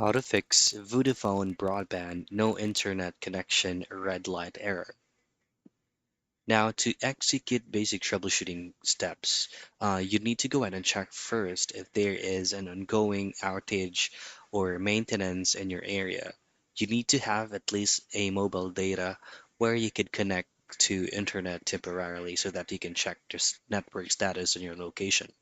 How to fix Vodafone Broadband no internet connection red light error. Now, to execute basic troubleshooting steps, you need to go ahead and check first if there is an ongoing outage or maintenance in your area. You need to have at least a mobile data where you could connect to internet temporarily so that you can check the network status on your location.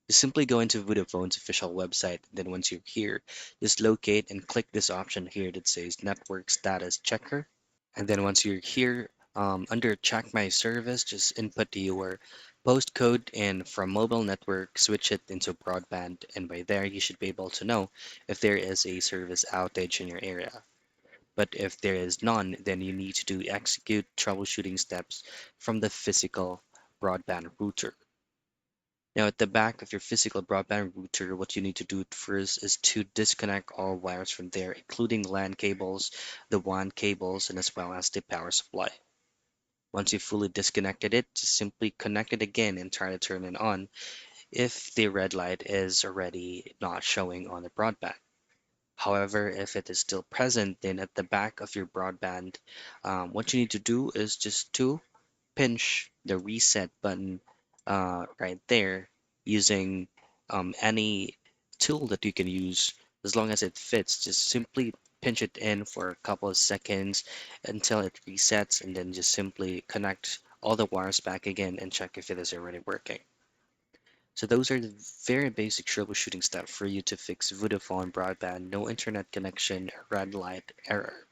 Just simply go into Vodafone's official website. Then once you're here, just locate and click this option here that says Network Status Checker. And then once you're here, under Check My Service, just input your postcode and from mobile network, switch it into broadband. And by there, you should be able to know if there is a service outage in your area. But if there is none, then you need to do execute troubleshooting steps from the physical broadband router. Now, at the back of your physical broadband router, what you need to do first is to disconnect all wires from there, including LAN cables, the WAN cables, and as well as the power supply. Once you've fully disconnected it, just simply connect it again and try to turn it on if the red light is already not showing on the broadband. However, if it is still present, then at the back of your broadband, what you need to do is just to pinch the reset button right there using any tool that you can use as long as it fits. Just simply pinch it in for a couple of seconds until it resets and then just simply connect all the wires back again and check if it is already working. So those are the very basic troubleshooting steps for you to fix Vodafone broadband no internet connection red light error.